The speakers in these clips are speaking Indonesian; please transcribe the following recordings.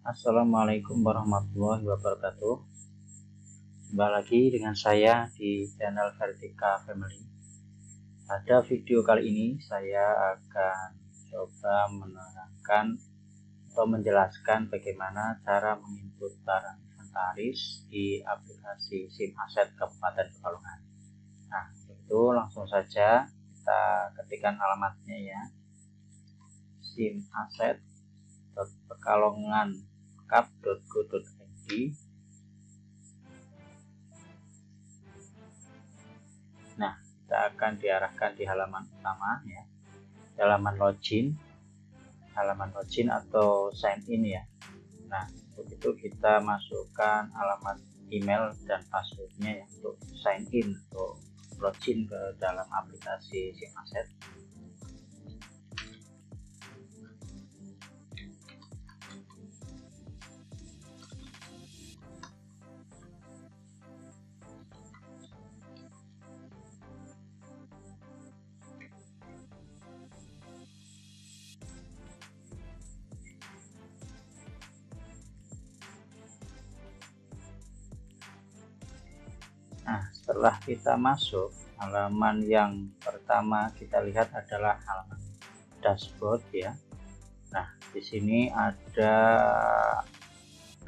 Assalamualaikum warahmatullahi wabarakatuh. Kembali lagi dengan saya di channel Vertika Family. Pada video kali ini saya akan coba menerangkan atau menjelaskan bagaimana cara menginput barang inventaris di aplikasi SIM Asset Kabupaten Pekalongan. Nah, itu langsung saja kita ketikkan alamatnya ya. SIM Asset pekalongan.co.id. Nah, kita akan diarahkan di halaman utama ya, halaman login atau sign in ya. Nah, untuk itu kita masukkan alamat email dan passwordnya ya untuk sign in atau login ke dalam aplikasi SIM Asset. Nah, setelah kita masuk, halaman yang pertama kita lihat adalah halaman dashboard ya. Nah, di sini ada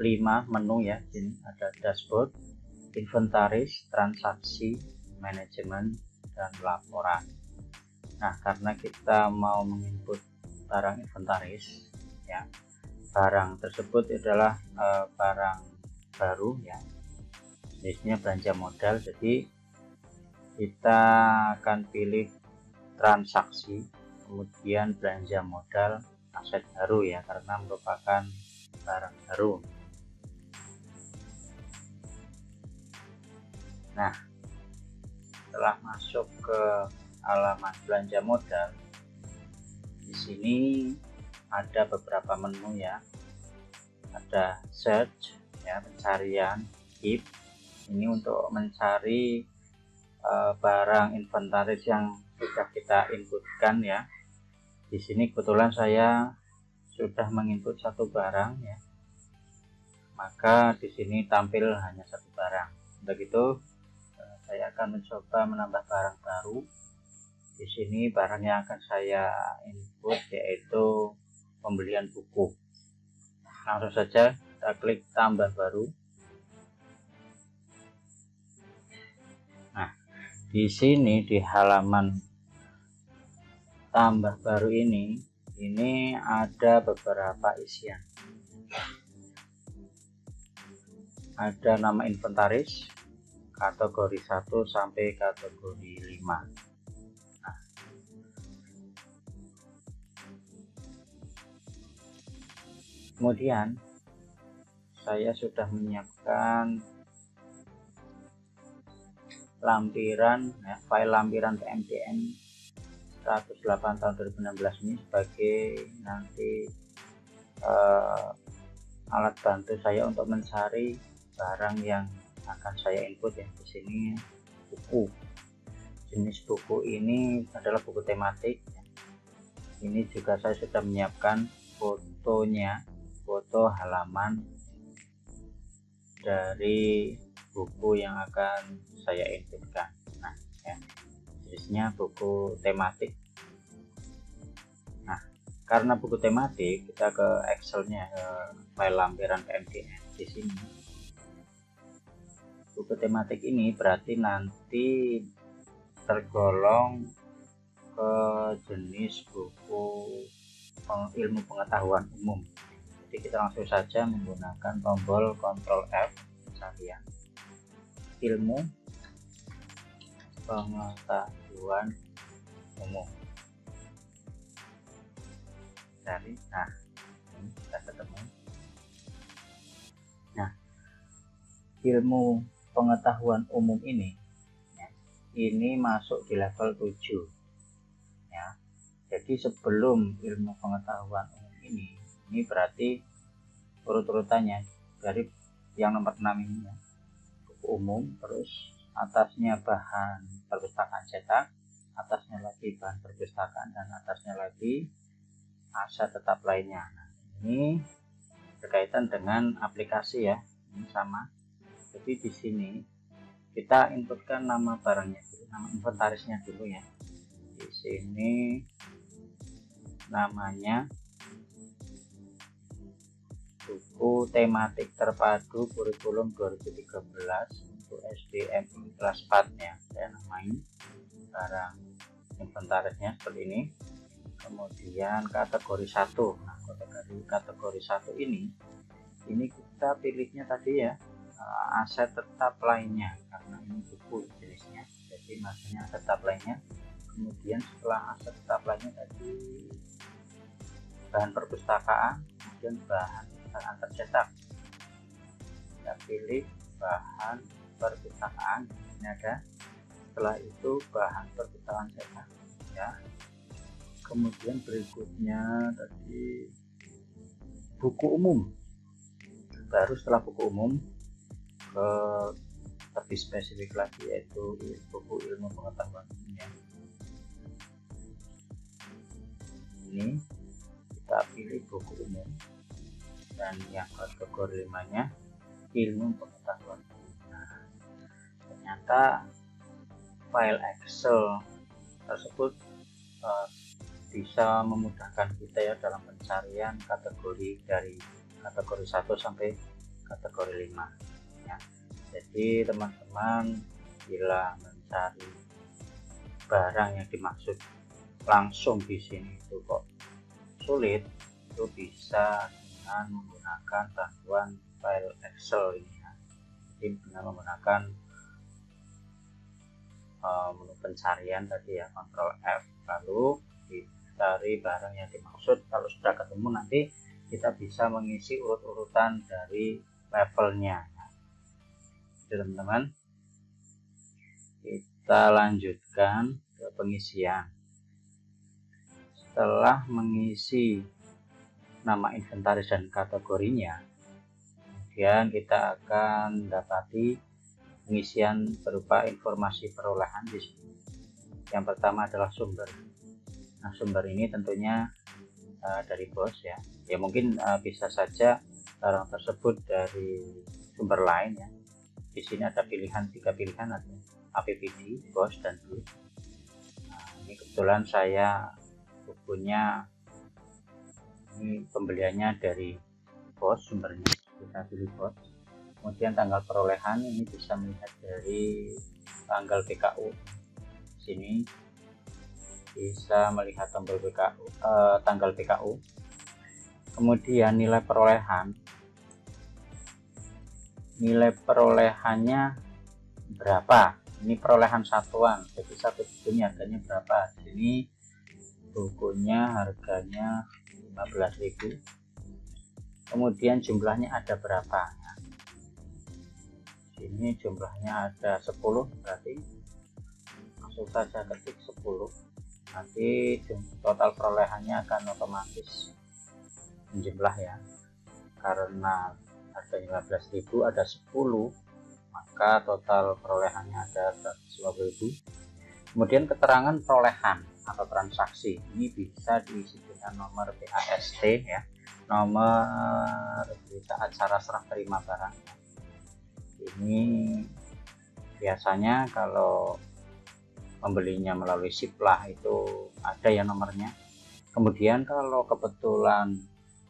5 menu ya. Ini ada dashboard, inventaris, transaksi, manajemen, dan laporan. Nah, karena kita mau menginput barang inventaris ya, barang tersebut adalah barang baru ya, jenisnya belanja modal, jadi kita akan pilih transaksi, kemudian belanja modal, aset baru ya, karena merupakan barang baru. Nah, setelah masuk ke halaman belanja modal, di sini ada beberapa menu ya, ada search ya, pencarian, keep, ini untuk mencari barang inventaris yang sudah kita inputkan ya. Di sini kebetulan saya sudah menginput satu barang ya, maka di sini tampil hanya satu barang. Untuk itu saya akan mencoba menambah barang baru. Di sini barang yang akan saya input yaitu pembelian buku. Langsung saja kita klik tambah baru. Nah, di sini di halaman tambah baru ini ada beberapa isian. Ada nama inventaris, kategori 1 sampai kategori 5. Nah, kemudian saya sudah menyiapkan lampiran ya, file lampiran PMDN 108 tahun 2016 ini sebagai nanti alat bantu saya untuk mencari barang yang akan saya input ya. Di sini buku, jenis buku ini adalah buku tematik ya. Ini juga saya sudah menyiapkan fotonya, foto halaman dari buku yang akan saya inputkan. Nah ya, jenisnya buku tematik. Nah, karena buku tematik, kita ke Excelnya, ke file lampiran PMDN. Di sini buku tematik ini berarti nanti tergolong ke jenis buku ilmu pengetahuan umum. Jadi kita langsung saja menggunakan tombol Ctrl F pencarian, ilmu pengetahuan umum. Cari, nah ini kita ketemu. Nah, ilmu pengetahuan umum ini ya, ini masuk di level 7 ya. Jadi sebelum ilmu pengetahuan umum ini berarti urut-urutannya dari yang nomor 6 ini ya, buku umum, terus atasnya bahan perpustakaan cetak, atasnya lagi bahan perpustakaan, dan atasnya lagi aset tetap lainnya. Nah, ini berkaitan dengan aplikasi ya, ini sama. Jadi di sini kita inputkan nama barangnya dulu, nama inventarisnya dulu ya. Di sini namanya buku tematik terpadu kurikulum 2013 untuk SDMI kelas 4 ya. Saya namain barang inventarisnya seperti ini. Kemudian kategori 1. Nah, kategori 1 ini kita pilihnya tadi ya, aset tetap lainnya, karena ini buku jenisnya, jadi maksudnya aset tetap lainnya. Kemudian setelah aset tetap lainnya tadi bahan perpustakaan, kemudian bahan tercetak, kita pilih bahan perpustakaan, ini ada. Setelah itu bahan perpustakaan cetak ya. Kemudian berikutnya tadi buku umum, baru setelah buku umum ke lebih spesifik lagi, yaitu buku ilmu pengetahuan umum ya. Ini kita pilih buku umum, dan yang kategori 5-nya ilmu pengetahuan. Nah, ternyata file Excel tersebut bisa memudahkan kita ya dalam pencarian kategori dari kategori 1 sampai kategori 5 ya. Jadi teman-teman bila mencari barang yang dimaksud langsung di sini itu kok sulit, itu bisa dengan menggunakan bantuan file Excel ini ya. Jadi dengan menggunakan menu pencarian tadi ya, Ctrl F, lalu dicari barang yang dimaksud. Kalau sudah ketemu nanti kita bisa mengisi urut-urutan dari levelnya ya. Teman-teman, kita lanjutkan ke pengisian. Setelah mengisi nama inventaris dan kategorinya, kemudian kita akan dapati pengisian berupa informasi perolehan di sini. Yang pertama adalah sumber. Nah, sumber ini tentunya dari BOS ya. Ya mungkin bisa saja barang tersebut dari sumber lain ya. Di sini ada tiga pilihan, ada APPD, BOS, dan BLUE. Nah, ini kebetulan saya bukunya ini pembeliannya dari BOS, sumbernya kita pilih BOS. Kemudian tanggal perolehan ini bisa melihat dari tanggal PKU. Sini bisa melihat tanggal PKU. Kemudian nilai perolehannya berapa. Ini perolehan satuan, jadi satu buku ini harganya berapa. Di sini bukunya harganya 15.000. Kemudian jumlahnya ada berapa. Ini jumlahnya ada 10, berarti langsung saja ketik 10. Nanti total perolehannya akan otomatis menjumlah ya, karena harganya 15.000 ada 10, maka total perolehannya ada 150.000. Kemudian keterangan perolehan atau transaksi ini bisa diisi dengan nomor BAST ya, nomor berita acara serah terima barang. Ini biasanya kalau membelinya melalui Siplah itu ada ya nomornya. Kemudian kalau kebetulan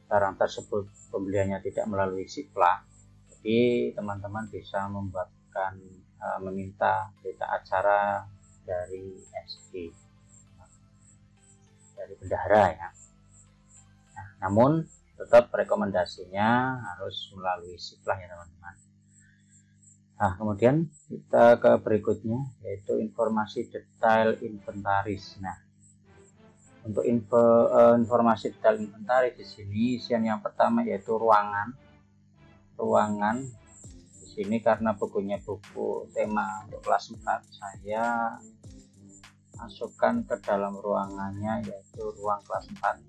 barang tersebut pembeliannya tidak melalui Siplah, jadi teman-teman bisa meminta berita acara dari SD, dari bendahara ya. Nah, namun tetap rekomendasinya harus melalui Siplah ya teman-teman. Nah, kemudian kita ke berikutnya, yaitu informasi detail inventaris. Nah, untuk informasi detail inventaris di sini isian yang pertama yaitu ruangan. Di sini karena bukunya buku tema untuk kelas 4, saya masukkan ke dalam ruangannya, yaitu ruang kelas 4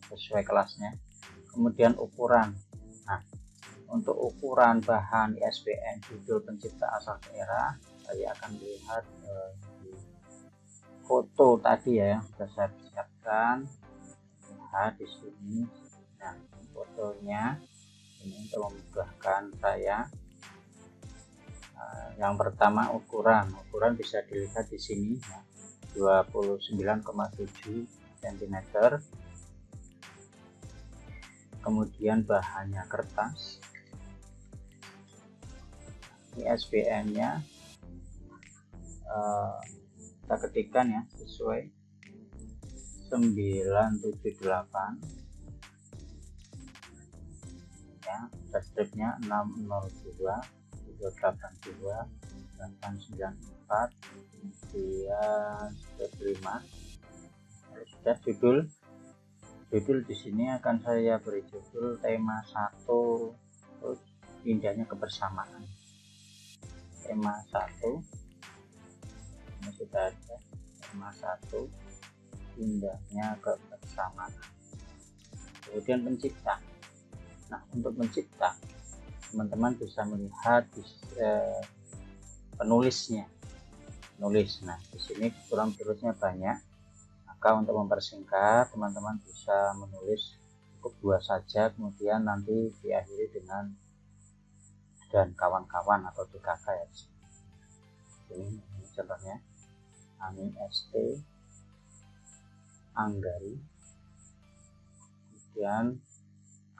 sesuai kelasnya. Kemudian ukuran. Nah, untuk ukuran bahan, ISBN, judul pencipta asal daerah, saya akan lihat di foto tadi ya yang sudah saya siapkan. lihat di sini. Nah, fotonya ini untuk memudahkan saya. Yang pertama ukuran bisa dilihat di sini ya, 29,7 cm. Kemudian bahannya kertas. Ini SBN nya kita ketikkan ya, sesuai 978 ya, stripnya 602 382 894, kemudian strip 5. Sudah judul di sini akan saya beri judul tema 1, terus indahnya kebersamaan. Tema 1 ini sudah ada, tema 1 indahnya kebersamaan. Kemudian pencipta. Nah, untuk pencipta teman-teman bisa melihat penulisnya. Nah, di sini kurang tulisnya banyak, maka untuk mempersingkat teman-teman bisa menulis cukup 2 saja, kemudian nanti diakhiri dengan dan kawan-kawan atau DKK ya. Ini contohnya Ani ST Anggari, kemudian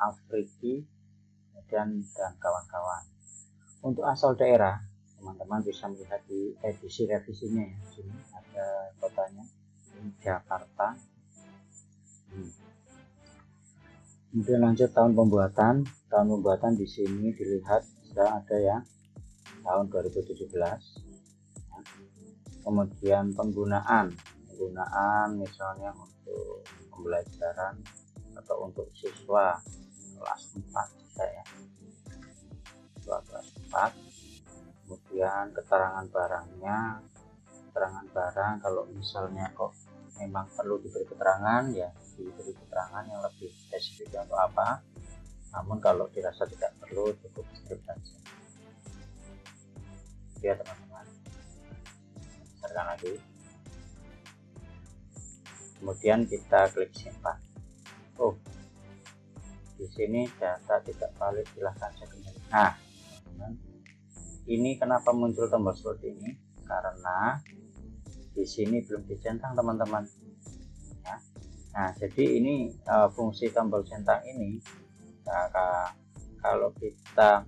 Afriki, dan kawan-kawan. Untuk asal daerah teman-teman bisa melihat di edisi revisinya ya, di sini ada kotanya, ini Jakarta. Kemudian lanjut tahun pembuatan di sini dilihat sudah ada ya, tahun 2017. Kemudian penggunaan misalnya untuk pembelajaran atau untuk siswa kelas 4 saya, kelas 4. Kemudian keterangan barang, kalau misalnya kok memang perlu diberi keterangan ya diberi keterangan yang lebih spesifik atau apa, namun kalau dirasa tidak perlu cukup strip saja ya teman-teman. Besarkan lagi, kemudian kita klik simpan. Di sini data tidak valid, silahkan cek kembali. Nah teman-teman, ini kenapa muncul tombol seperti ini, karena di sini belum dicentang teman-teman ya. Nah, jadi ini fungsi tombol centang ini, kalau kita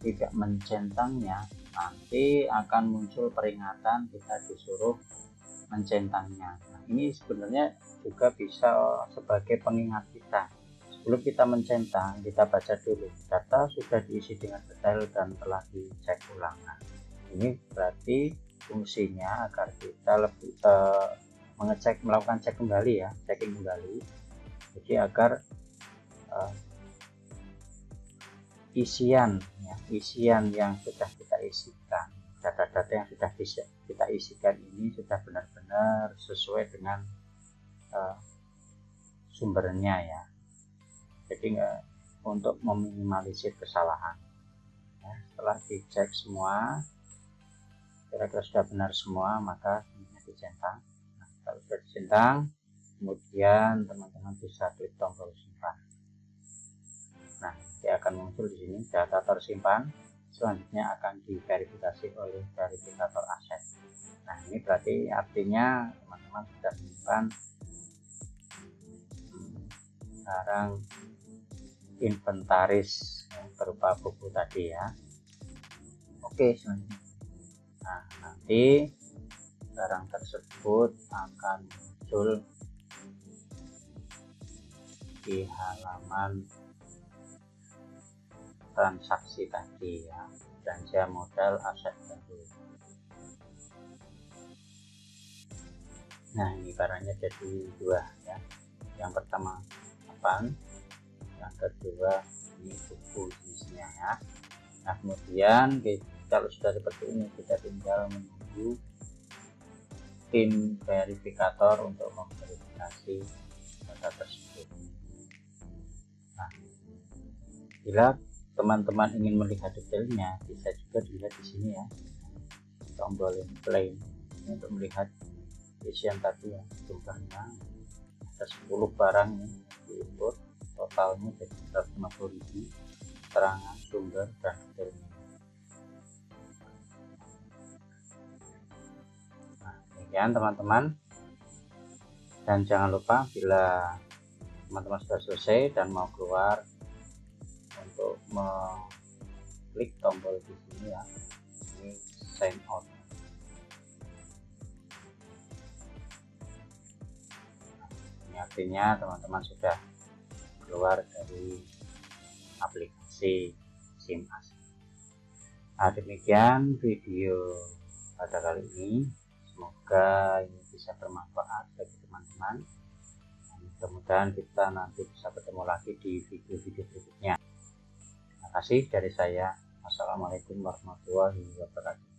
tidak mencentangnya nanti akan muncul peringatan kita disuruh mencentangnya. Nah, ini sebenarnya juga bisa sebagai pengingat kita. Sebelum kita mencentang, kita baca dulu data sudah diisi dengan detail dan telah dicek ulang. Nah, ini berarti fungsinya agar kita lebih melakukan cek kembali ya, checking kembali. Jadi agar isian yang sudah kita isikan, data-data yang sudah kita isikan ini sudah benar-benar sesuai dengan sumbernya ya. Jadi untuk meminimalisir kesalahan ya, setelah dicek semua kira-kira sudah benar semua, maka dicentang. Nah, kalau sudah dicentang, kemudian teman-teman bisa klik tombol simpan. Nah, dia akan muncul di sini data tersimpan, selanjutnya akan diverifikasi oleh verifikator aset. Nah, ini berarti artinya teman-teman sudah menyimpan barang inventaris berupa buku tadi ya. Oke, selanjutnya. Nah, nanti barang tersebut akan muncul di halaman transaksi tadi ya, belanja modal aset baru. Nah, ini barangnya jadi 2 ya. Yang pertama papan, yang kedua ini buku jenisnya ya. Nah, kemudian kalau sudah seperti ini kita tinggal menunggu tim verifikator untuk memverifikasi data tersebut. Nah, bila teman-teman ingin melihat detailnya bisa juga dilihat di sini ya, tombol play ini untuk melihat isian tadi ya, jumlahnya ada 10 barang nih di input, totalnya jadi 150.000 keterangan, sumber, dan detailnya. Nah, demikian teman-teman, dan jangan lupa bila teman-teman sudah selesai dan mau keluar untuk mengklik tombol di sini ya, ini sign out. Ini artinya teman-teman sudah keluar dari aplikasi SIM asli. Nah, demikian video pada kali ini, semoga ini bisa bermanfaat bagi teman-teman. Mudah-mudahan kita nanti bisa ketemu lagi di video-video berikutnya. Terima kasih dari saya. Wassalamualaikum warahmatullahi wabarakatuh.